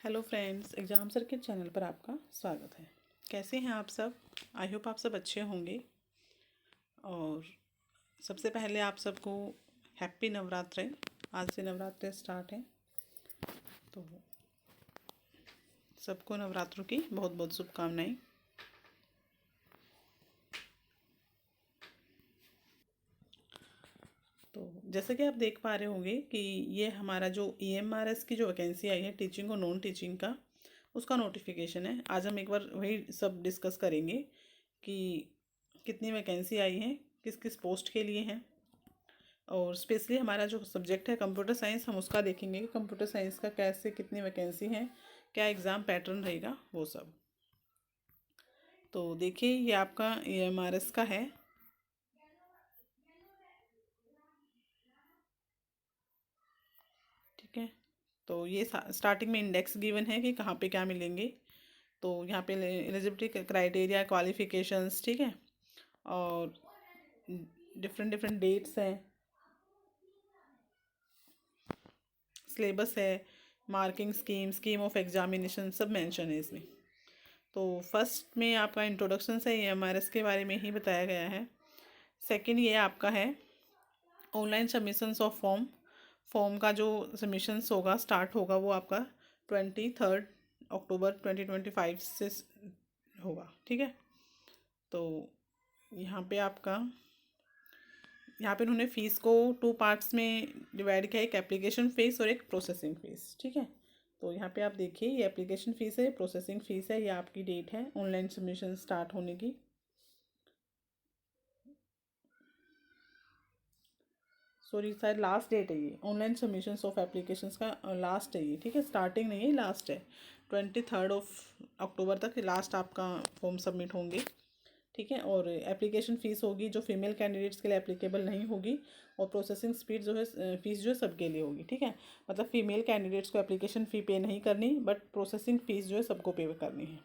Hello friends, exam circuit channel पर आपका स्वागत है। कैसे हैं आप सब? आई होप आप सब अच्छे होंगे। और सबसे पहले आप सबको हैप्पी नवरात्रि। आज से नवरात्रि स्टार्ट है, तो सबको नवरात्रों की बहुत बहुत शुभकामनाएं। तो जैसे कि आप देख पा रहे होंगे कि ये हमारा जो EMRS की जो वैकेंसी आई है टीचिंग और नॉन टीचिंग का, उसका नोटिफिकेशन है। आज हम एक बार वही सब डिस्कस करेंगे कि कितनी वैकेंसी आई है, किस किस पोस्ट के लिए हैं। और स्पेशली हमारा जो सब्जेक्ट है कंप्यूटर साइंस, हम उसका देखेंगे कि कंप्यूटर साइंस का कैसे, कितनी वैकेंसी है, क्या एग्ज़ाम पैटर्न रहेगा, वो सब। तो देखिए, ये आपका EMRS का है। ठीक है, तो ये स्टार्टिंग में इंडेक्स गिवन है कि कहाँ पे क्या मिलेंगे। तो यहाँ पे एलिजिबिलिटी क्राइटेरिया, क्वालिफिकेशंस, ठीक है, और डिफरेंट डिफरेंट डेट्स हैं, सिलेबस है, marking scheme, scheme of examination, सब मेंशन है इसमें। तो फर्स्ट में आपका इंट्रोडक्शन से EMRS के बारे में ही बताया गया है। सेकंड ये आपका है online submissions of form. Form का जो सबमिशंस होगा, स्टार्ट होगा, वो आपका 23 अक्टूबर 2025 से होगा। ठीक है, तो यहाँ पे आपका, यहाँ पे उन्होंने फ़ीस को 2 पार्ट्स में डिवाइड किया है, एक एप्लीकेशन फ़ीस और एक प्रोसेसिंग फ़ीस। ठीक है, तो यहाँ पे आप देखिए, ये एप्लीकेशन फ़ीस है, प्रोसेसिंग फ़ीस है, ये आपकी डेट है ऑनलाइन सबमिशन स्टार्ट होने की। सॉरी, शायद लास्ट डेट है ये ऑनलाइन सबमिशन ऑफ एप्लीकेशंस का, लास्ट है ये। ठीक है, स्टार्टिंग नहीं है, लास्ट है। 23 अक्टूबर तक लास्ट आपका फॉर्म सबमिट होंगे। ठीक है, और एप्लीकेशन फ़ीस होगी जो फीमेल कैंडिडेट्स के लिए एप्लीकेबल नहीं होगी, और प्रोसेसिंग स्पीड जो है, फ़ीस जो है सबके लिए होगी। ठीक है, मतलब फीमेल कैंडिडेट्स को एप्लीकेशन फ़ी पे नहीं करनी, बट प्रोसेसिंग फ़ीस जो है सबको पे करनी है।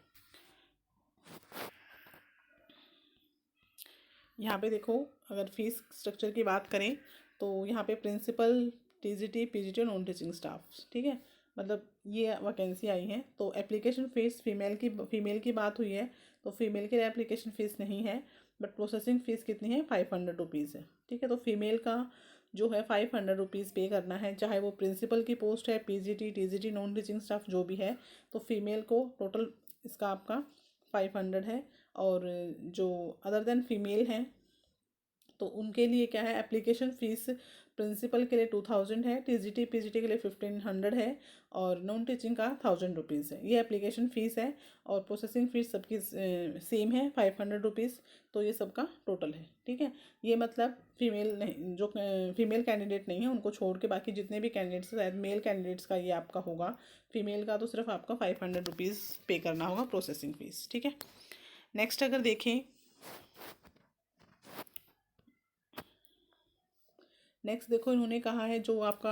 यहाँ पे देखो, अगर फीस स्ट्रक्चर की बात करें तो यहाँ पे प्रिंसिपल, TGT, PGT और नॉन टीचिंग स्टाफ, ठीक है, मतलब ये वैकेंसी आई है। तो एप्लीकेशन फ़ीस फीमेल की बात हुई है, तो फीमेल के लिए एप्लीकेशन फ़ीस नहीं है, बट प्रोसेसिंग फ़ीस कितनी है, 500 रुपीज़ है। ठीक है, तो फीमेल का जो है 500 रुपीज़ पे करना है, चाहे वो प्रिंसिपल की पोस्ट है, PGT, TGT, non teaching staff जो भी है। तो फीमेल को टोटल इसका आपका 500 है। और जो अदर देन फीमेल हैं, तो उनके लिए क्या है, एप्लीकेशन फ़ीस प्रिंसिपल के लिए 2000 है, TGT PGT के लिए 1500 है, और नॉन टीचिंग का 1000 रुपीज़ है। ये एप्लीकेशन फ़ीस है, और प्रोसेसिंग फ़ीस सबकी सेम है, 500 रुपीज़। तो ये सबका टोटल है। ठीक है, ये मतलब फीमेल नहीं, जो फीमेल कैंडिडेट नहीं है उनको छोड़ के बाकी जितने भी कैंडिडेट्स हैं, शायद मेल कैंडिडेट्स का ये आपका होगा। फीमेल का तो सिर्फ आपका 500 रुपीज़ पे करना होगा प्रोसेसिंग फ़ीस। ठीक है, नेक्स्ट अगर देखें, नेक्स्ट देखो, इन्होंने कहा है जो आपका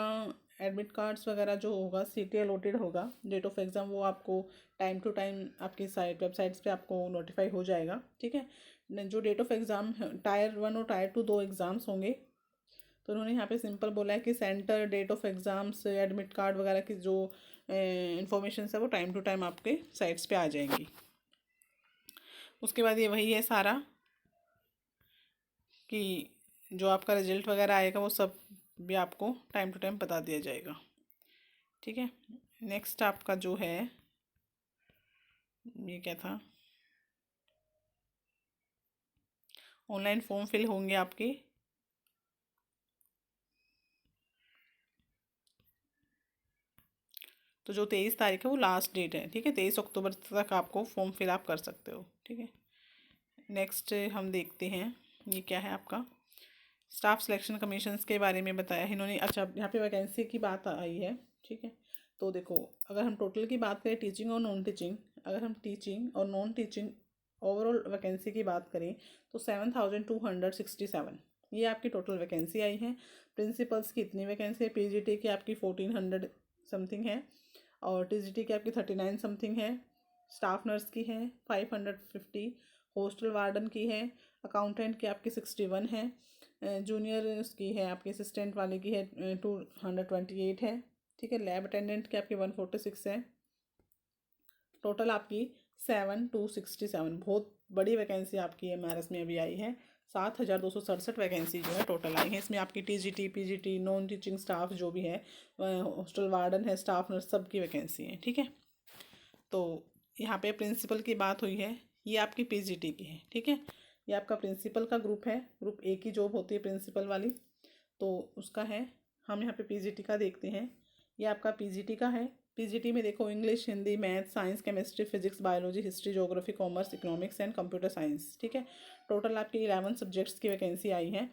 एडमिट कार्ड्स वगैरह जो होगा, CT अलॉटेड होगा, डेट ऑफ एग्ज़ाम, वो आपको टाइम टू टाइम आपकी वेबसाइट्स पे आपको नोटिफाई हो जाएगा। ठीक है, जो डेट ऑफ एग्ज़ाम, टायर 1 और टायर 2 दो एग्ज़ाम्स होंगे। तो उन्होंने यहाँ पे सिंपल बोला है कि centre, date of exams, admit card वगैरह की जो इंफॉर्मेशन है वो टाइम टू टाइम आपके साइट्स पे आ जाएंगी। उसके बाद ये वही है सारा, कि जो आपका रिजल्ट वगैरह आएगा वो सब भी आपको टाइम टू टाइम बता दिया जाएगा। ठीक है, नेक्स्ट आपका जो है, ये क्या था, ऑनलाइन फॉर्म फिल होंगे आपके। तो जो 23 तारीख है वो लास्ट डेट है। ठीक है, 23 अक्टूबर तक आपको फॉर्म फिल आप कर सकते हो। ठीक है, नेक्स्ट हम देखते हैं, ये क्या है आपका, स्टाफ सिलेक्शन कमीशंस के बारे में बताया है इन्होंने। अच्छा, यहाँ पे वैकेंसी की बात आई है। ठीक है, तो देखो, अगर हम टोटल की बात करें टीचिंग और नॉन टीचिंग, अगर हम टीचिंग और नॉन टीचिंग ओवरऑल वैकेंसी की बात करें तो 7267 ये आपकी टोटल वैकेंसी आई है। प्रिंसिपल्स की इतनी वैकेंसी है, PGT की आपकी 1400 समथिंग है, और TGT की आपकी 39 समथिंग है, स्टाफ नर्स की है 550, हॉस्टल वार्डन की है, अकाउंटेंट की आपकी 61 है, जूनियर उसकी है आपकी असिस्टेंट वाले की है 228 है। ठीक है, लैब अटेंडेंट की आपकी 146 है। टोटल आपकी 7267, बहुत बड़ी वैकेंसी आपकी MRS में अभी आई है। 7267 वैकेंसी जो है टोटल आई है। इसमें आपकी TGT PGT non teaching staff जो भी है, हॉस्टल वार्डन है, स्टाफ नर्स, सब की वैकेंसी है। ठीक है, तो यहाँ पे प्रिंसिपल की बात हुई है, ये आपकी PGT की है। ठीक है, ये आपका प्रिंसिपल का ग्रुप है, ग्रुप A की जॉब होती है प्रिंसिपल वाली, तो उसका है। हम यहाँ पे PGT का देखते हैं, ये आपका PGT का है। PGT में देखो English, Hindi, math, science, chemistry, physics, biology, history, geography, commerce, economics and computer science. ठीक है, टोटल आपकी 11 सब्जेक्ट्स की वैकेंसी आई है।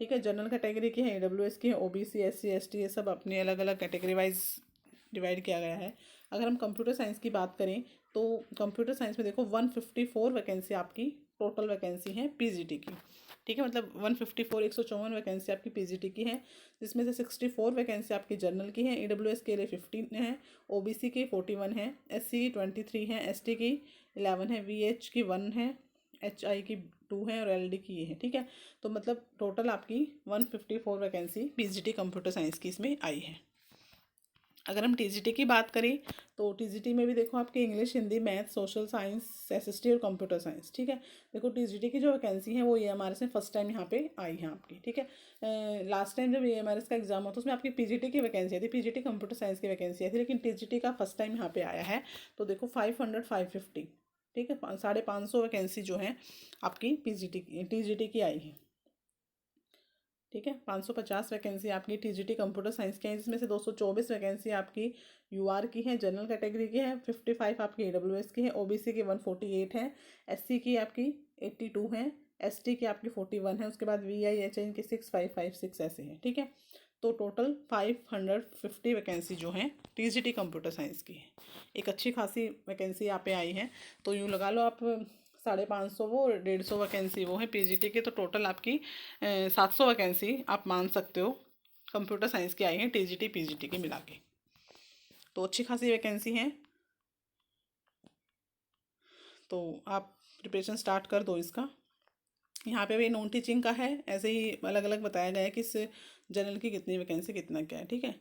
ठीक है, जनरल कैटेगरी की है, AWS की है, OBC SC ST ये सब अपने अलग अलग कैटेगरी वाइज डिवाइड किया गया है। अगर हम कंप्यूटर साइंस की बात करें तो कंप्यूटर साइंस में देखो 154 वैकेंसी आपकी टोटल वैकेंसी है PGT की। ठीक है, मतलब 154 154 वैकेंसी आपकी PGT की है, जिसमें से 64 वैकेंसी आपकी जनरल की है, AWS के लिए 15 है, OBC की 41 है, SC की 23 है, ST की 11 है, VH की 1 है, HI की 2 है और LD की ये है। ठीक है, तो मतलब टोटल आपकी 154 वैकेंसी PGT कंप्यूटर साइंस की इसमें आई है। अगर हम TGT की बात करें तो TGT में भी देखो आपके English, Hindi, math, social science, SST और कंप्यूटर साइंस। ठीक है, देखो TGT की जो वैकेंसी है वो EMRS में फर्स्ट टाइम यहाँ पे आई है आपकी। ठीक है, लास्ट टाइम जब EMRS का एग्जाम होता है उसमें आपकी PGT की वैकेंसी आई थी, PGT कंप्यूटर साइंस की वैकेंसी आई थी, लेकिन TGT का फर्स्ट टाइम यहाँ पे आया है। तो देखो 500 550, ठीक है, 550 वैकेंसी जो है आपकी TGT की आई है। ठीक है, 550 वैकेंसी आपकी TGT कंप्यूटर साइंस की है, जिसमें से 224 वैकेंसी आपकी UR की है, जनरल कैटेगरी की है, 55 आपकी AWS की है, OBC की 148 है, SC की आपकी 82 है, ST की आपकी 41 है, उसके बाद VI HI की 6556 ऐसे हैं। ठीक है, तो टोटल 550 वैकेंसी जो है TGT कंप्यूटर साइंस की है। एक अच्छी खासी वैकेंसी यहाँ पे आई है, तो यूँ लगा लो आप 550 वो और 150 वैकेंसी वो है PGT की, तो टोटल आपकी 700 वैकेंसी आप मान सकते हो कंप्यूटर साइंस की आई है TGT PGT की मिला के, तो अच्छी खासी वैकेंसी है। तो आप प्रिपरेशन स्टार्ट कर दो इसका। यहाँ पे भी नॉन टीचिंग का है, ऐसे ही अलग अलग बताया गया है कि इस जनरल की कितनी वैकेंसी कितना क्या है। ठीक है,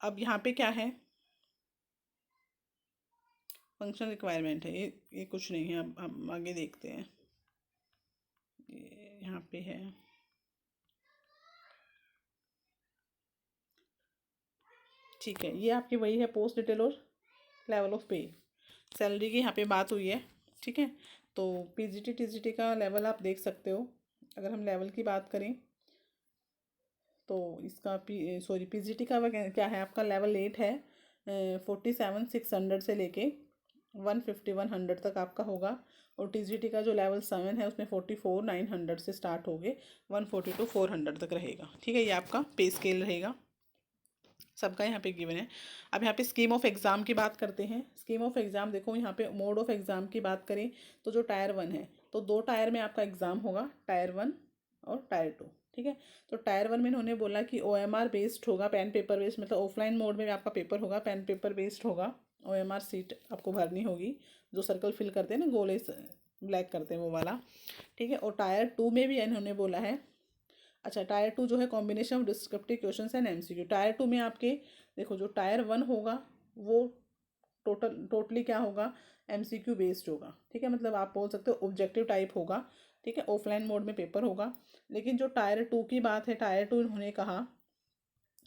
अब यहाँ पे क्या है, फंक्शन रिक्वायरमेंट है, ये कुछ नहीं है। अब हम आगे देखते हैं, यहाँ पे है ठीक है, ये आपकी वही है पोस्ट डिटेल और लेवल ऑफ पे, सैलरी की यहाँ पे बात हुई है। ठीक है, तो PGT TGT का लेवल आप देख सकते हो। अगर हम लेवल की बात करें तो इसका PGT का क्या है, आपका लेवल 8 है, 47 600 से लेके 150 100 तक आपका होगा। और TGT का जो लेवल 7 है उसमें 44 900 से स्टार्ट हो गए 142 400 तक रहेगा। ठीक है, ये आपका पे स्केल रहेगा, सबका यहाँ पे गिवन है। अब यहाँ पे स्कीम ऑफ एग्ज़ाम की बात करते हैं। स्कीम ऑफ एग्ज़ाम देखो, यहाँ पे मोड ऑफ एग्ज़ाम की बात करें तो जो टायर 1 है तो 2 टायर में आपका एग्ज़ाम होगा, टायर 1 और टायर 2। ठीक है, तो टायर 1 में इन्होंने बोला कि OMR बेस्ड होगा, पेन पेपर बेस्ड, मतलब ऑफलाइन मोड में आपका पेपर होगा, पेन पेपर बेस्ड होगा। OMR सीट आपको भरनी होगी, जो सर्कल फिल करते हैं ना, गोले ब्लैक करते हैं वो वाला। ठीक है, और टायर 2 में भी इन्होंने बोला है, अच्छा टायर 2 जो है combination of descriptive question and MCQ। Tyre 2 में आपके देखो जो टायर 1 होगा वो टोटली क्या होगा, MCQ बेस्ड होगा। ठीक है, मतलब आप बोल सकते हो ऑब्जेक्टिव टाइप होगा। ठीक है, ऑफलाइन मोड में पेपर होगा। लेकिन जो टायर 2 की बात है, टायर 2 उन्होंने कहा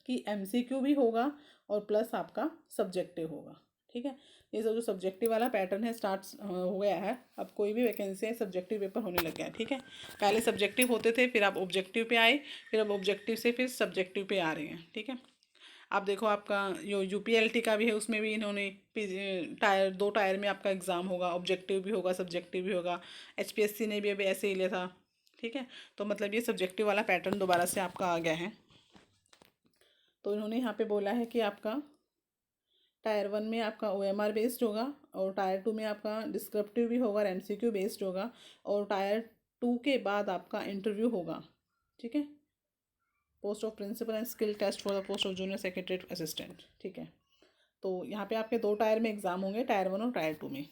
कि MCQ भी होगा और प्लस आपका सब्जेक्टिव होगा। ठीक है, ये जो सब्जेक्टिव वाला पैटर्न है स्टार्ट हो गया है। अब कोई भी वैकेंसी है सब्जेक्टिव पेपर होने लग गया है। ठीक है, पहले सब्जेक्टिव होते थे, फिर आप ऑब्जेक्टिव पे आए, फिर अब ऑब्जेक्टिव से फिर सब्जेक्टिव पे आ रहे हैं। ठीक है, आप देखो आपका जो UPLT का भी है उसमें भी इन्होंने टायर 2 टायर में आपका एग्ज़ाम होगा, ऑब्जेक्टिव भी होगा सब्जेक्टिव भी होगा। HPSC ने भी अभी ऐसे ही लिया था। ठीक है, तो मतलब ये सब्जेक्टिव वाला पैटर्न दोबारा से आपका आ गया है। तो इन्होंने यहाँ पे बोला है कि आपका टायर 1 में आपका OMR बेस्ड होगा, और टायर 2 में आपका डिस्क्रिप्टिव भी होगा और MCQ बेस्ड होगा, और टायर 2 के बाद आपका इंटरव्यू होगा। ठीक है, post of principal and skill test for the post of junior secretary assistant. ठीक है, तो यहाँ पे आपके 2 टायर में एग्ज़ाम होंगे, टायर 1 और टायर 2 में।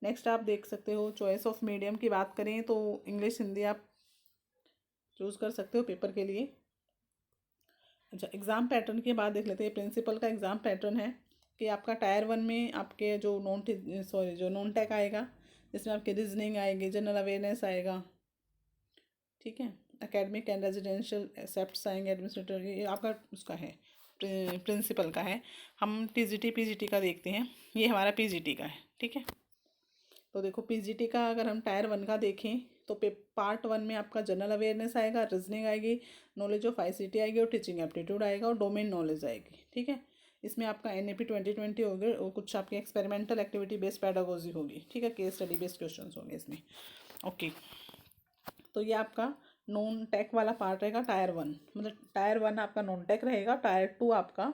नेक्स्ट आप देख सकते हो चॉइस ऑफ मीडियम की बात करें तो इंग्लिश हिंदी आप चूज़ कर सकते हो पेपर के लिए। अच्छा, एग्ज़ाम पैटर्न की बात देख लेते हैं। प्रिंसिपल का एग्ज़ाम पैटर्न है, कि आपका टायर 1 में आपके जो नॉन टेक आएगा, जिसमें आपके रीजनिंग आएगी, जनरल अवेयरनेस आएगा, ठीक है, एकेडमिक एंड रेजिडेंशियल एसेप्ट्स आएंगे, एडमिनिस्ट्रेटर, ये आपका उसका है, प्रिंसिपल का है। हम टीजीटी पीजीटी का देखते हैं, ये हमारा पीजीटी का है, ठीक है। तो देखो पीजीटी का अगर हम टायर 1 का देखें तो पार्ट 1 में आपका जनरल अवेयरनेस आएगा, रीजनिंग आएगी, नॉलेज ऑफ आईसीटी आएगी और टीचिंग एप्टीट्यूड आएगा और डोमेन नॉलेज आएगी, ठीक है। इसमें आपका एनईपी 2020 होगी और कुछ आपकी एक्सपेरिमेंटल एक्टिविटी बेस्ड पैडागोजी होगी, ठीक है, केस स्टडी बेस्ड क्वेश्चन होंगे इसमें। ओके, तो ये आपका नॉन टेक वाला पार्ट रहेगा टायर 1, मतलब टायर 1 आपका नॉन टेक रहेगा, टायर 2 आपका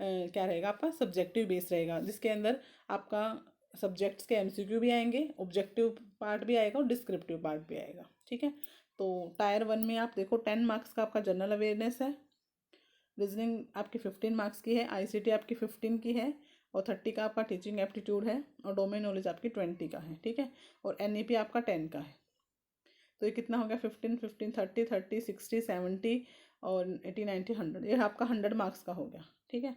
क्या रहेगा, आपका सब्जेक्टिव बेस रहेगा, जिसके अंदर आपका सब्जेक्ट्स के एमसीक्यू भी आएंगे, ऑब्जेक्टिव पार्ट भी आएगा और डिस्क्रिप्टिव पार्ट भी आएगा, ठीक है। तो टायर 1 में आप देखो 10 मार्क्स का आपका जनरल अवेयरनेस है, रीजनिंग आपकी 15 मार्क्स की है, आईसीटी आपकी 15 की है और 30 का आपका टीचिंग एप्टीट्यूड है और डोमेन नॉलेज आपकी 20 का है, ठीक है, और एनईपी आपका 10 का है। तो ये कितना हो गया, 15 15 30 30 60 70 और 80 90 100, ये आपका 100 मार्क्स का हो गया, ठीक है।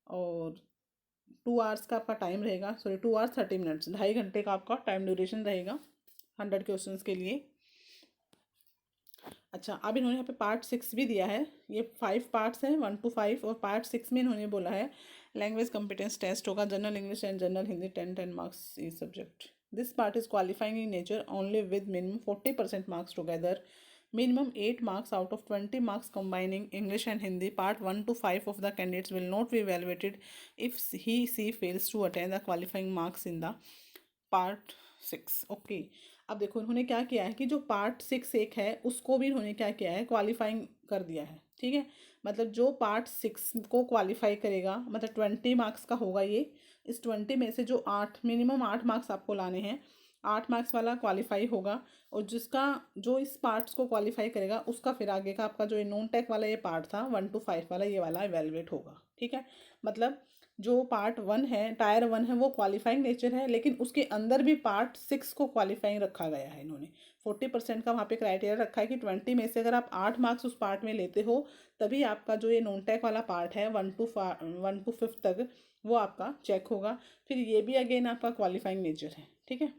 और 2 आवर्स का आपका टाइम रहेगा, सॉरी 2 आवर्स 30 मिनट्स, 2.5 घंटे का आपका टाइम ड्यूरेशन रहेगा 100 क्वेश्चंस के लिए। अच्छा, अब इन्होंने यहाँ पे पार्ट 6 भी दिया है, ये 5 पार्ट्स हैं 1 to 5, और पार्ट 6 में इन्होंने बोला है लैंग्वेज कॉम्पिटेंस टेस्ट होगा, general English and general Hindi 10 marks E subject. This part is qualifying in nature only with minimum 40% marks together, minimum 8 marks out of 20 marks combining English and Hindi. Part 1 to 5 of the candidates will not be evaluated if she fails to attain the qualifying marks in the part 6. Okay, अब देखो इन्होंने क्या किया है कि जो part 6 एक है उसको भी इन्होंने क्या किया है, क्वालिफाइंग कर दिया है, ठीक है। मतलब जो पार्ट 6 को क्वालिफाई करेगा, मतलब 20 मार्क्स का होगा ये, इस 20 में से जो 8 मिनिमम 8 मार्क्स आपको लाने हैं, 8 मार्क्स वाला क्वालिफाई होगा, और जिसका जो इस पार्ट्स को क्वालिफाई करेगा उसका फिर आगे का आपका जो ये नॉन टेक वाला ये पार्ट था 1 to 5 वाला, ये वाला इवेलुएट होगा, ठीक है। मतलब जो पार्ट 1 है, टायर 1 है, वो क्वालिफाइंग नेचर है, लेकिन उसके अंदर भी पार्ट 6 को क्वालिफाइंग रखा गया है इन्होंने। 40% का वहाँ पे क्राइटेरिया रखा है कि 20 में से अगर आप 8 मार्क्स उस पार्ट में लेते हो तभी आपका जो ये नॉन टेक वाला पार्ट है 1 to 5 तक वो आपका चेक होगा। फिर ये भी अगेन आपका क्वालिफाइंग नेचर है, ठीक है।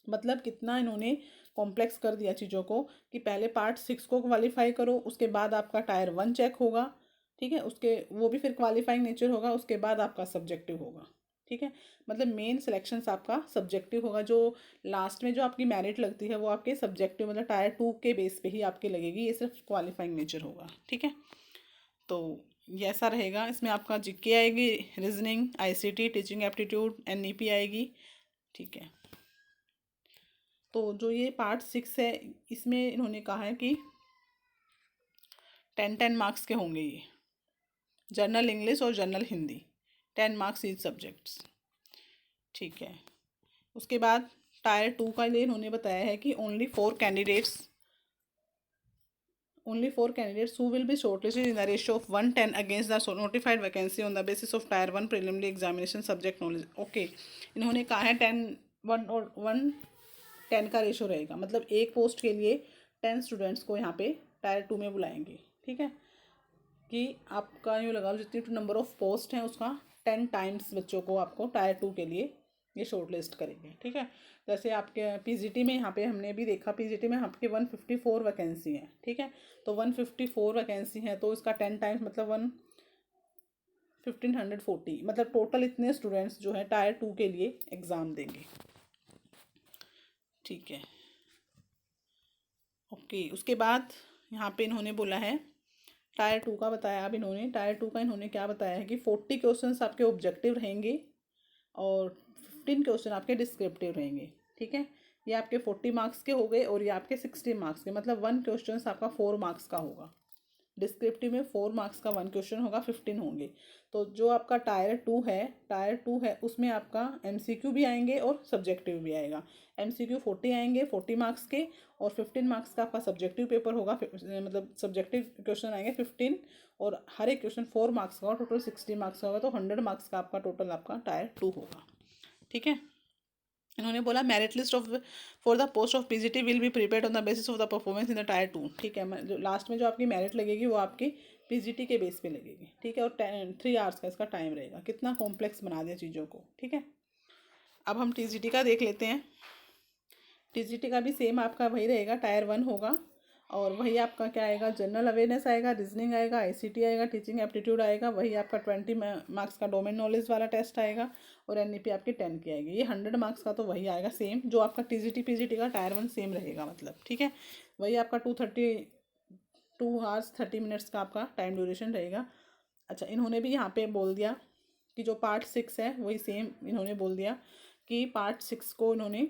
मतलब कितना इन्होंने कॉम्प्लेक्स कर दिया चीज़ों को कि पहले पार्ट 6 को क्वालिफाई करो, उसके बाद आपका टायर 1 चेक होगा, ठीक है, उसके वो भी फिर क्वालिफाइंग नेचर होगा, उसके बाद आपका सब्जेक्टिव होगा, ठीक है। मतलब मेन सिलेक्शंस आपका सब्जेक्टिव होगा, जो लास्ट में जो आपकी मेरिट लगती है वो आपके सब्जेक्टिव मतलब टायर 2 के बेस पे ही आपकी लगेगी, ये सिर्फ क्वालिफाइंग नेचर होगा, ठीक है। तो ये ऐसा रहेगा, इसमें आपका जीके आएगी, reasoning, ICT, teaching aptitude, NEP आएगी, ठीक है। तो जो ये पार्ट 6 है इसमें इन्होंने कहा है कि 10 मार्क्स के होंगे ये, जनरल इंग्लिश और general Hindi 10 marks each subjects, ठीक है। उसके बाद टायर 2 का लिए इन्होंने बताया है कि only four candidates who will be shortlisted in the ratio of 1:10 against the notified vacancy on the basis of tier 1 preliminary examination subject knowledge. Okay, इन्होंने कहा है 10 का रेशो रहेगा, मतलब एक पोस्ट के लिए 10 स्टूडेंट्स को यहाँ पे टायर 2 में बुलाएंगे, ठीक है। कि आपका यूँ लगा लो जितनी नंबर ऑफ पोस्ट हैं उसका 10 टाइम्स बच्चों को आपको टायर 2 के लिए ये शॉर्ट लिस्ट करेंगे, ठीक है। जैसे आपके पीजीटी में यहाँ पे हमने भी देखा, पीजीटी में आपके 154 वैकेंसी हैं, ठीक है। तो 154 वैकेंसी हैं तो इसका 10 टाइम्स मतलब 1540, मतलब टोटल इतने स्टूडेंट्स जो हैं टायर 2 के लिए एग्ज़ाम देंगे, ठीक है। ओके, उसके बाद यहाँ पे इन्होंने बोला है टायर 2 का बताया, अब इन्होंने टायर 2 का इन्होंने क्या बताया है कि 40 क्वेश्चंस आपके ऑब्जेक्टिव रहेंगे और 15 क्वेश्चन आपके डिस्क्रिप्टिव रहेंगे, ठीक है। ये आपके 40 मार्क्स के हो गए और ये आपके 60 मार्क्स के, मतलब 1 क्वेश्चन आपका 4 मार्क्स का होगा, डिस्क्रिप्टिव में 4 मार्क्स का 1 क्वेश्चन होगा, 15 होंगे। तो जो आपका टायर 2 है उसमें आपका एमसीक्यू भी आएंगे और सब्जेक्टिव भी आएगा। एमसीक्यू 40 आएंगे 40 मार्क्स के, और 15 मार्क्स का आपका सब्जेक्टिव पेपर होगा, मतलब सब्जेक्टिव क्वेश्चन आएंगे 15, और हर एक क्वेश्चन 4 मार्क्स का, टोटल 60 मार्क्स का होगा, तो 100 मार्क्स का आपका टोटल आपका टायर 2 होगा, ठीक है। इन्होंने बोला merit list of for the post of PGT will be prepared on the basis of the performance in the tyre 2। ठीक है, जो लास्ट में जो आपकी मेरिट लगेगी वो आपकी पीजीटी के बेस पे लगेगी। ठीक है, और 3 आवर्स का इसका टाइम रहेगा। कितना कॉम्प्लेक्स बना दिया चीज़ों को। ठीक है, अब हम टीजीटी का देख लेते हैं। टीजीटी का भी सेम आपका वही रहेगा, टायर 1 होगा, और वही आपका क्या आएगा, जनरल अवेयरनेस आएगा, रीजनिंग आएगा, आईसीटी आएगा, टीचिंग एप्टीट्यूड आएगा, वही आपका 20 मार्क्स का डोमेन नॉलेज वाला टेस्ट आएगा, और एनईपी आपकी 10 की आएगी। ये 100 मार्क्स का तो वही आएगा सेम जो आपका टीजीटी पीजीटी का टायर 1 सेम रहेगा मतलब। ठीक है, वही आपका 2 hours 30 minutes का आपका टाइम ड्यूरेशन रहेगा। अच्छा, इन्होंने भी यहाँ पे बोल दिया कि जो पार्ट 6 है वही सेम इन्होंने बोल दिया कि पार्ट 6 को इन्होंने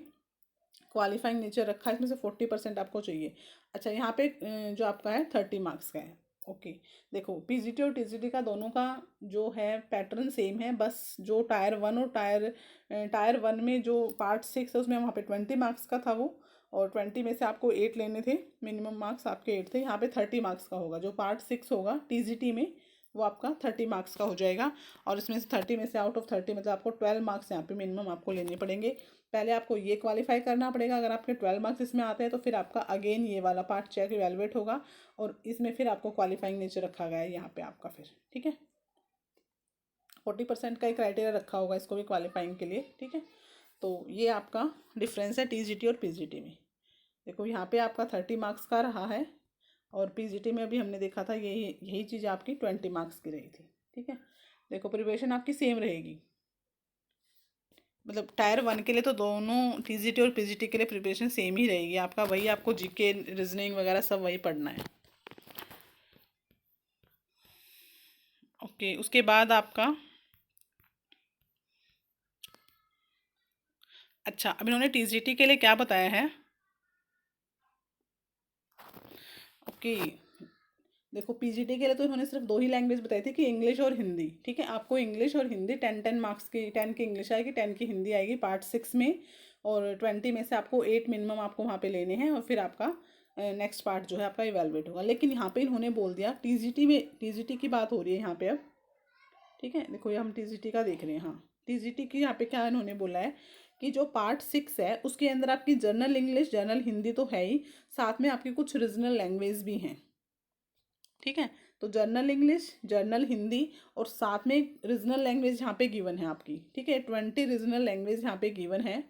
क्वालिफाइंग नेचर रखा है, इसमें से 40% आपको चाहिए। अच्छा, यहाँ पे जो आपका है 30 मार्क्स का है। ओके, देखो पीजीटी और टीजीटी का दोनों का जो है पैटर्न सेम है, बस जो टायर 1 और टायर 1 में जो पार्ट 6 है उसमें वहाँ पे 20 मार्क्स का था वो, और 20 में से आपको 8 लेने थे, मिनिमम मार्क्स आपके 8 थे। यहाँ पे 30 मार्क्स का होगा। जो पार्ट 6 होगा टीजीटी में वो आपका 30 मार्क्स का हो जाएगा, और इसमें से 30 में से आउट ऑफ 30 मतलब आपको 12 मार्क्स यहाँ पे मिनिमम आपको लेने पड़ेंगे। पहले आपको ये क्वालिफाई करना पड़ेगा। अगर आपके 12 मार्क्स इसमें आते हैं तो फिर आपका अगेन ये वाला पार्ट चेक इवेलुएट होगा, और इसमें फिर आपको क्वालिफाइंग नेचर रखा गया है यहाँ पे आपका फिर। ठीक है, 40% का ही क्राइटेरिया रखा होगा इसको भी क्वालिफाइंग के लिए। ठीक है, तो ये आपका डिफरेंस है टीजीटी और पीजीटी में। देखो यहाँ पे आपका 30 मार्क्स का रहा है, और पीजीटी में अभी हमने देखा था यही यही चीज़ आपकी 20 मार्क्स की रही थी। ठीक है, देखो प्रिपरेशन आपकी सेम रहेगी, मतलब टायर 1 के लिए तो दोनों टीजीटी और पीजीटी के लिए प्रिपरेशन सेम ही रहेगी आपका। वही आपको जीके रीजनिंग वगैरह सब वही पढ़ना है। ओके, उसके बाद आपका अच्छा, अब इन्होंने टीजीटी के लिए क्या बताया है। ओके, देखो पीजीटी के लिए तो इन्होंने सिर्फ 2 ही लैंग्वेज बताई थी कि इंग्लिश और हिंदी। ठीक है, आपको इंग्लिश और हिंदी 10 मार्क्स की, 10 की इंग्लिश आएगी, 10 की हिंदी आएगी पार्ट 6 में, और 20 में से आपको 8 मिनिमम आपको वहाँ पे लेने हैं, और फिर आपका नेक्स्ट पार्ट जो है आपका इवेलुएट होगा। लेकिन यहाँ पे इन्होंने बोल दिया टीजीटी में, टीजीटी की बात हो रही है यहाँ पे अब। ठीक है, देखो ये हम टीजीटी का देख रहे हैं। हाँ, टीजीटी की यहाँ पे क्या इन्होंने बोला है कि जो पार्ट 6 है उसके अंदर आपकी जनरल इंग्लिश, जनरल हिंदी तो है ही, साथ में आपकी कुछ रीजनल लैंग्वेज भी हैं। ठीक है, तो जर्नल इंग्लिश, जर्नल हिंदी, और साथ में रीजनल लैंग्वेज यहाँ पे गिवन है आपकी। ठीक है, 20 रीजनल लैंग्वेज यहाँ पे गिवन है।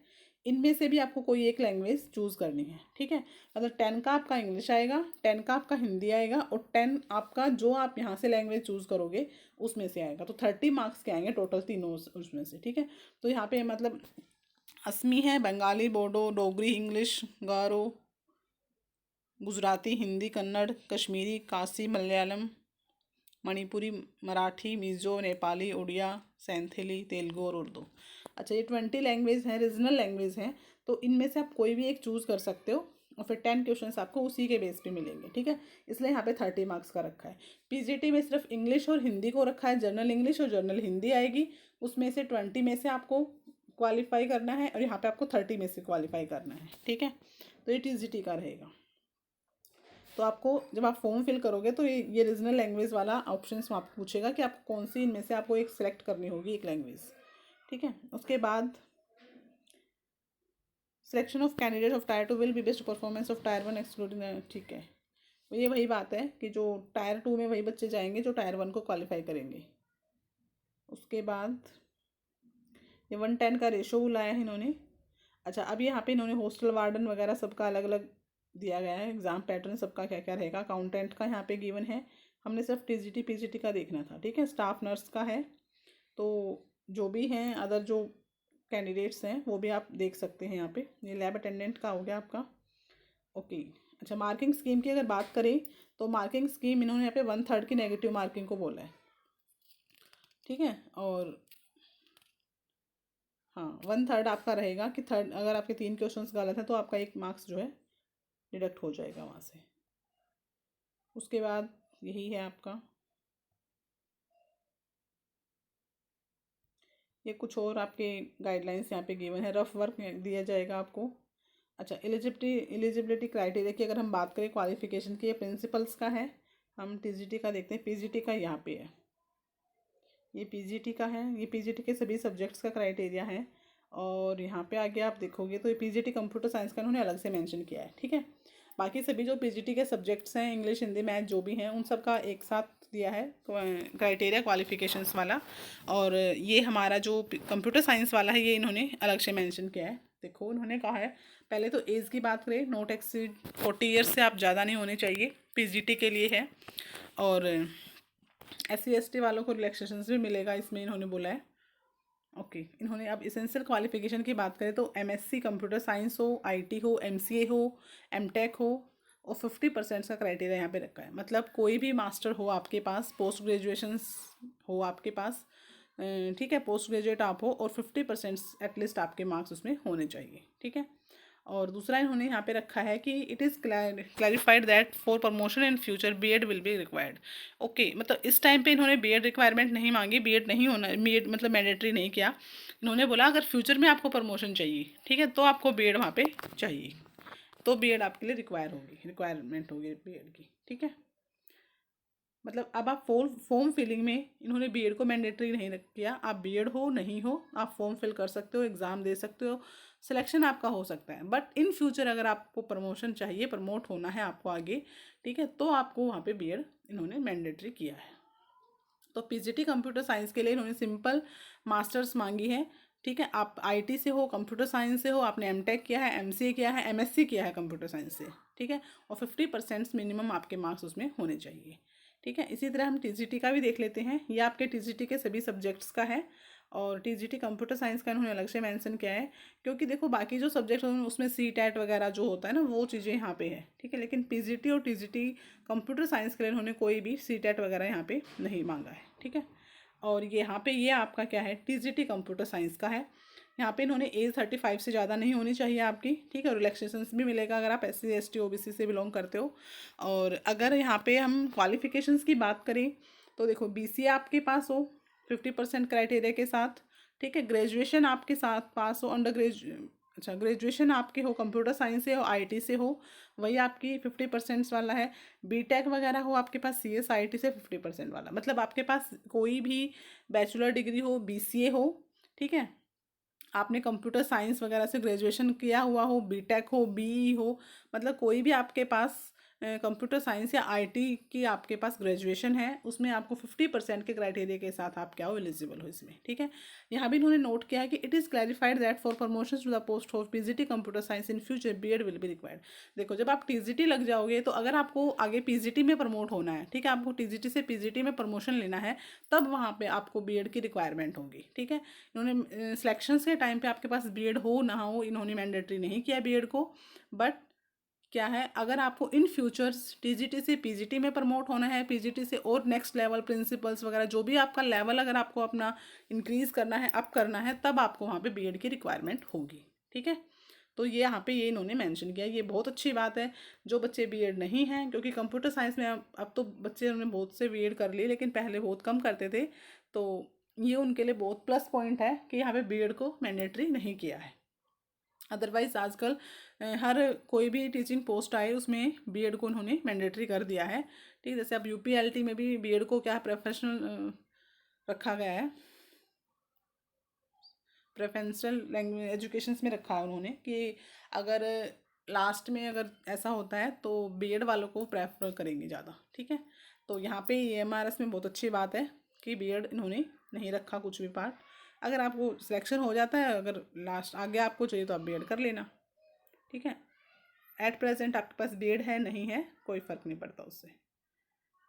इनमें से भी आपको कोई एक लैंग्वेज चूज़ करनी है। ठीक है, मतलब 10 का आपका इंग्लिश आएगा, 10 का आपका हिंदी आएगा, और 10 आपका जो आप यहाँ से लैंग्वेज चूज़ करोगे उसमें से आएगा। तो 30 मार्क्स के आएंगे टोटल तीनों उसमें से। ठीक है, तो यहाँ पे मतलब असमी है, बंगाली, बोडो, डोगरी, इंग्लिश, गारो, गुजराती, हिंदी, कन्नड़, कश्मीरी, काशी, मलयालम, मणिपुरी, मराठी, मिज़ो, नेपाली, उड़िया, सैंथेली, तेलुगु और उर्दू। अच्छा, ये 20 लैंग्वेज हैं, रीजनल लैंग्वेज हैं, तो इनमें से आप कोई भी एक चूज़ कर सकते हो, और फिर 10 क्वेश्चंस आपको उसी के बेस पे मिलेंगे। ठीक है, इसलिए यहाँ पे 30 मार्क्स का रखा है। पीजीटी में सिर्फ इंग्लिश और हिंदी को रखा है, जनरल इंग्लिश और जनरल हिंदी आएगी, उसमें से 20 में से आपको क्वालिफाई करना है, और यहाँ पे आपको 30 में से क्वालिफाई करना है। ठीक है, तो ये टीजीटी का रहेगा। तो आपको जब आप फॉर्म फिल करोगे तो ये रीजनल लैंग्वेज वाला ऑप्शन आपको पूछेगा कि आपको कौन सी इनमें से आपको एक सिलेक्ट करनी होगी, एक लैंग्वेज। ठीक है, उसके बाद selection of candidate of tyre 2 will be best performance of tyre 1 excluding. ठीक है, तो ये वही बात है कि जो टायर 2 में वही बच्चे जाएंगे जो टायर 1 को क्वालिफाई करेंगे। उसके बाद ये 1:10 का रेशो बुलाया है इन्होंने। अच्छा, अब यहाँ पे इन्होंने हॉस्टल वार्डन वगैरह सबका अलग अलग दिया गया है, एग्ज़ाम पैटर्न सबका क्या क्या रहेगा। अकाउंटेंट का यहाँ पे गिवन है, हमने सिर्फ टीजीटी पीजीटी का देखना था। ठीक है, स्टाफ नर्स का है, तो जो भी हैं अदर जो कैंडिडेट्स हैं वो भी आप देख सकते हैं यहाँ पे। ये लैब अटेंडेंट का हो गया आपका। ओके, अच्छा मार्किंग स्कीम की अगर बात करें तो मार्किंग स्कीम इन्होंने यहाँ पे 1/3 की नेगेटिव मार्किंग को बोला है। ठीक है, और हाँ 1/3 आपका रहेगा कि थर्ड अगर आपके 3 क्वेश्चंस गलत हैं तो आपका 1 मार्क्स जो है डिडक्ट हो जाएगा वहाँ से। उसके बाद यही है आपका, ये कुछ और आपके गाइडलाइंस यहाँ पे गिवन है। रफ वर्क दिया जाएगा आपको। अच्छा, एलिजिबिलिटी क्राइटेरिया की अगर हम बात करें क्वालिफिकेशन की, ये प्रिंसिपल्स का है। हम टीजीटी का देखते हैं, पीजीटी का यहाँ पे है, ये पीजीटी का है, ये पीजीटी के सभी सब्जेक्ट्स का क्राइटेरिया है। और यहाँ पे आगे आप देखोगे तो ये पीजीटी कंप्यूटर साइंस का इन्होंने अलग से मेंशन किया है, ठीक है। बाकी सभी जो पीजीटी के सब्जेक्ट्स हैं, इंग्लिश, हिंदी, मैथ जो भी हैं, उन सब का एक साथ दिया है क्राइटेरिया क्वालिफिकेशंस वाला। और ये हमारा जो कंप्यूटर साइंस वाला है ये इन्होंने अलग से मेंशन किया है। देखो उन्होंने कहा है, पहले तो एज की बात करें, नॉट एक्सीड 40 ईयर्स से आप ज़्यादा नहीं होने चाहिए, पीजीटी के लिए है। और SC ST वालों को रिलैक्सेशंस भी मिलेगा इसमें, इन्होंने बोला है। ओके इन्होंने अब इसेंशियल क्वालिफिकेशन की बात करें तो MSc कंप्यूटर साइंस हो, IT हो, MCA हो, MTech हो, और 50% का क्राइटेरिया यहाँ पे रखा है। मतलब कोई भी मास्टर हो आपके पास, पोस्ट ग्रेजुएशन हो आपके पास, ठीक है, पोस्ट ग्रेजुएट आप हो, और 50% एटलीस्ट आपके मार्क्स उसमें होने चाहिए, ठीक है। और दूसरा इन्होंने यहाँ पे रखा है कि it is clarified that for promotion in future BEd will be required. Okay मतलब इस टाइम पे इन्होंने BEd रिक्वायरमेंट नहीं मांगी, BEd नहीं होना, BEd मतलब मैंडेटरी नहीं किया। इन्होंने बोला अगर फ्यूचर में आपको प्रमोशन चाहिए, ठीक है, तो आपको BEd वहाँ पे चाहिए, तो BEd आपके लिए रिक्वायरमेंट होगी BEd की, ठीक है। मतलब अब आप फॉर्म फिलिंग में इन्होंने BEd को मैंडेटरी नहीं किया, आप BEd हो नहीं हो आप फॉर्म फिल कर सकते हो, एग्ज़ाम दे सकते हो, सिलेक्शन आपका हो सकता है। बट इन फ्यूचर अगर आपको प्रमोशन चाहिए, प्रमोट होना है आपको आगे, ठीक है, तो आपको वहाँ पे BEd इन्होंने मैंडेटरी किया है। तो पीजीटी कंप्यूटर साइंस के लिए इन्होंने सिंपल मास्टर्स मांगी है, ठीक है। आप IT से हो, कंप्यूटर साइंस से हो, आपने MTech किया है, MCA किया है, MSc किया है कंप्यूटर साइंस से, ठीक है, और 50% मिनिमम आपके मार्क्स उसमें होने चाहिए, ठीक है। इसी तरह हम TGT का भी देख लेते हैं। ये आपके TGT के सभी सब्जेक्ट्स का है, और TGT कंप्यूटर साइंस का इन्होंने अलग से मेंशन किया है, क्योंकि देखो बाकी जो सब्जेक्ट हैं उसमें CTET वगैरह जो होता है ना, वो चीज़ें यहाँ पे है, ठीक है। लेकिन PGT और TGT कंप्यूटर साइंस के लिए इन्होंने कोई भी CTET वगैरह यहाँ पे नहीं मांगा है, ठीक है। और ये यहाँ पे ये आपका क्या है, TGT कंप्यूटर साइंस का है। यहाँ पे इन्होंने एज 35 से ज़्यादा नहीं होनी चाहिए आपकी, ठीक है। रिलैक्सेशंस भी मिलेगा अगर आप SC ST OBC से बिलोंग करते हो। और अगर यहाँ पे हम क्वालिफिकेशंस की बात करें तो देखो BCA आपके पास हो 50% क्राइटेरिया के साथ, ठीक है। ग्रेजुएशन आपके साथ पास हो, ग्रेजुएशन आपके हो, कंप्यूटर साइंस से हो, IT से हो, वही आपकी 50% वाला है। BTech वगैरह हो आपके पास CS IT से 50% वाला, मतलब आपके पास कोई भी बैचलर डिग्री हो, BCA हो, ठीक है, आपने कंप्यूटर साइंस वगैरह से ग्रेजुएशन किया हुआ हो, BTech हो, BE हो, मतलब कोई भी आपके पास कंप्यूटर साइंस या IT की आपके पास ग्रेजुएशन है, उसमें आपको 50% के क्राइटेरिया के साथ आप क्या हो, एलिजिबल हो इसमें, ठीक है। यहाँ भी इन्होंने नोट किया है कि it is clarified that for promotion to the post of PGT computer science in future BEd will be required. देखो जब आप TGT लग जाओगे तो अगर आपको आगे PGT में प्रमोट होना है, ठीक है, आपको TGT से PGT में प्रमोशन लेना है, तब वहाँ पे आपको BEd की रिक्वायरमेंट होगी, ठीक है। इन्होंने सिलेक्शंस के टाइम पे आपके पास BEd हो ना हो, इन्होंने मैंडेटरी नहीं किया BEd को। बट क्या है, अगर आपको इन फ्यूचर्स TGT से PGT में प्रमोट होना है, PGT से और नेक्स्ट लेवल प्रिंसिपल्स वगैरह जो भी आपका लेवल अगर आपको अपना इंक्रीज़ करना है, अप करना है, तब आपको वहाँ पे BEd की रिक्वायरमेंट होगी, ठीक है। तो ये यहाँ पे ये इन्होंने मेंशन किया, ये बहुत अच्छी बात है। जो बच्चे BEd नहीं हैं, क्योंकि कंप्यूटर साइंस में अब तो बच्चे उन्होंने बहुत से BEd कर लिए, लेकिन पहले बहुत कम करते थे, तो ये उनके लिए बहुत प्लस पॉइंट है कि यहाँ पे BEd को मैंडेटरी नहीं किया है। अदरवाइज़ आजकल हर कोई भी टीचिंग पोस्ट आए उसमें BEd को उन्होंने मैंडेटरी कर दिया है, ठीक है। जैसे अब UPLT में भी BEd को क्या प्रोफेशनल रखा गया है, प्रेफरेंशियल लैंग्वेज एजुकेशंस में रखा है उन्होंने, कि अगर लास्ट में अगर ऐसा होता है तो BEd वालों को प्रेफर करेंगे ज़्यादा, ठीक है। तो यहाँ पे EMRS में बहुत अच्छी बात है कि BEd इन्होंने नहीं रखा कुछ भी पार्ट। अगर आपको सिलेक्शन हो जाता है, अगर लास्ट आगे आपको चाहिए तो आप BEd कर लेना, ठीक है। एट प्रेजेंट आपके पास BEd है नहीं है कोई फ़र्क नहीं पड़ता उससे,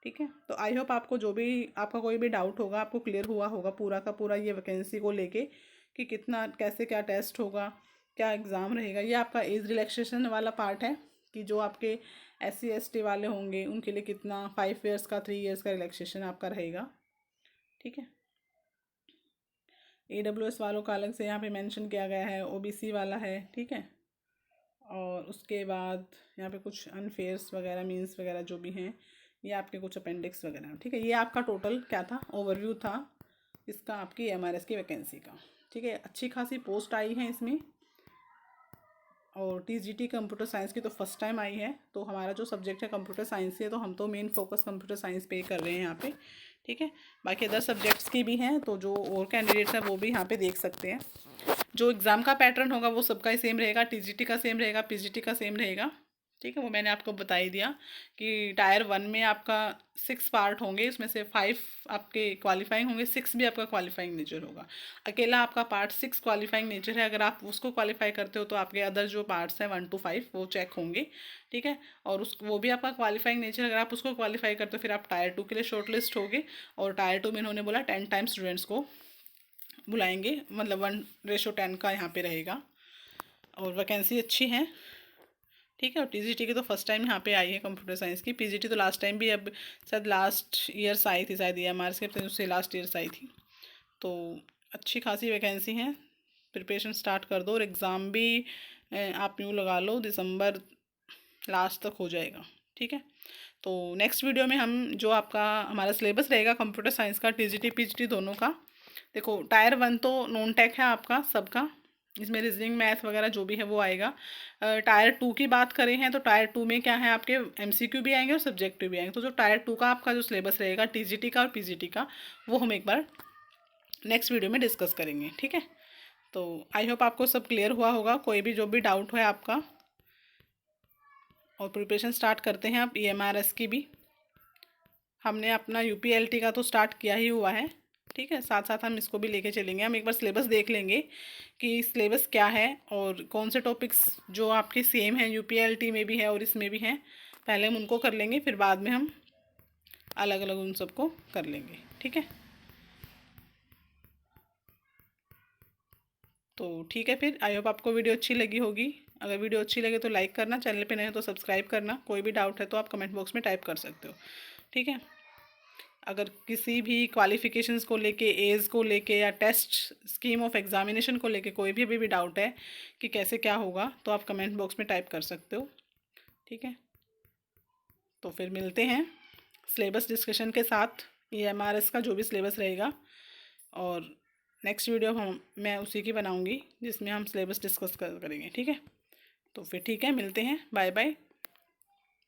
ठीक है। तो आई होप आपको जो भी आपका कोई भी डाउट होगा आपको क्लियर हुआ होगा पूरा का पूरा ये वैकेंसी को लेके, कि कितना कैसे क्या टेस्ट होगा, क्या एग्ज़ाम रहेगा। ये आपका एज रिलैक्सेशन वाला पार्ट है, कि जो आपके SC ST वाले होंगे उनके लिए कितना 5 ईयर्स का 3 ईयर्स का रिलैक्सेशन आपका रहेगा, ठीक है। AWS वालों का अलग से यहाँ पे मेंशन किया गया है, OBC वाला है, ठीक है। और उसके बाद यहाँ पे कुछ अनफेयर्स वगैरह मीन्स वगैरह जो भी हैं, ये आपके कुछ अपेंडिक्स वगैरह, ठीक है। ये आपका टोटल क्या था, ओवरव्यू था इसका आपकी MRS की वैकेंसी का, ठीक है। अच्छी खासी पोस्ट आई है इसमें, और TGT कंप्यूटर साइंस की तो फर्स्ट टाइम आई है। तो हमारा जो सब्जेक्ट है कंप्यूटर साइंस है, तो हम तो मेन फोकस कंप्यूटर साइंस पे कर रहे हैं यहाँ पे, ठीक है। बाकी अदर सब्जेक्ट्स की भी हैं, तो जो और कैंडिडेट्स हैं वो भी यहाँ पे देख सकते हैं। जो एग्ज़ाम का पैटर्न होगा वो सबका ही सेम रहेगा, टीजीटी का सेम रहेगा, पीजीटी का सेम रहेगा। ठीक है, वो मैंने आपको बता ही दिया कि टायर 1 में आपका 6 पार्ट होंगे, इसमें से 5 आपके क्वालिफाइंग होंगे, 6 भी आपका क्वालिफाइंग नेचर होगा। अकेला आपका पार्ट 6 क्वालिफाइंग नेचर है, अगर आप उसको क्वालिफाई करते हो तो आपके अदर जो पार्ट्स हैं 1 to 5 वो चेक होंगे। ठीक है, और उस वो भी आपका क्वालिफाइंग नेचर, अगर आप उसको क्वालिफाई करते हो फिर आप टायर 2 के लिए शॉर्ट लिस्ट होगे। और टायर 2 में इन्होंने बोला 10 टाइम स्टूडेंट्स को बुलाएंगे, मतलब 1:10 का यहाँ पे रहेगा, और वैकेंसी अच्छी है। ठीक है, और टीजीटी की तो फर्स्ट टाइम यहाँ पे आई है कंप्यूटर साइंस की, पीजीटी तो लास्ट टाइम भी, अब शायद लास्ट ईयर्स आई थी, शायद EMR के उससे लास्ट ईयर्स आई थी। तो अच्छी खासी वैकेंसी है, प्रिपरेशन स्टार्ट कर दो, और एग्ज़ाम भी आप यूँ लगा लो दिसंबर लास्ट तक हो जाएगा। ठीक है, तो नेक्स्ट वीडियो में हम जो आपका हमारा सिलेबस रहेगा कंप्यूटर साइंस का, टीजीटी पीजीटी दोनों का, देखो टायर 1 तो नॉन टेक है आपका सबका, इसमें रीजनिंग मैथ वगैरह जो भी है वो आएगा। टायर 2 की बात करें हैं तो टायर 2 में क्या है, आपके MCQ भी आएंगे और सब्जेक्टिव भी आएंगे। तो जो टायर 2 का आपका जो सिलेबस रहेगा टीजीटी का और पीजीटी का, वो हम एक बार नेक्स्ट वीडियो में डिस्कस करेंगे। ठीक है, तो आई होप आपको सब क्लियर हुआ होगा, कोई भी जो भी डाउट है आपका। और प्रिपरेशन स्टार्ट करते हैं आप EMRS की भी, हमने अपना UPLT का तो स्टार्ट किया ही हुआ है। ठीक है, साथ साथ हम इसको भी लेके चलेंगे, हम एक बार सिलेबस देख लेंगे कि सिलेबस क्या है और कौन से टॉपिक्स जो आपके सेम हैं UPLT में भी है और इसमें भी हैं, पहले हम उनको कर लेंगे, फिर बाद में हम अलग अलग उन सबको कर लेंगे। ठीक है, तो ठीक है, फिर आई होप आपको वीडियो अच्छी लगी होगी। अगर वीडियो अच्छी लगे तो लाइक करना, चैनल पे नए हो तो सब्सक्राइब करना, कोई भी डाउट है तो आप कमेंट बॉक्स में टाइप कर सकते हो। ठीक है, अगर किसी भी क्वालिफ़िकेशंस को लेके, एज को लेके, या टेस्ट स्कीम ऑफ एग्जामिनेशन को लेके कोई भी अभी भी डाउट है कि कैसे क्या होगा, तो आप कमेंट बॉक्स में टाइप कर सकते हो। ठीक है, तो फिर मिलते हैं सिलेबस डिस्कशन के साथ, EMRS का जो भी सिलेबस रहेगा, और नेक्स्ट वीडियो मैं उसी की बनाऊंगी जिसमें हम सिलेबस डिस्कस करेंगे। ठीक है, तो फिर ठीक है, मिलते हैं, बाय बाय।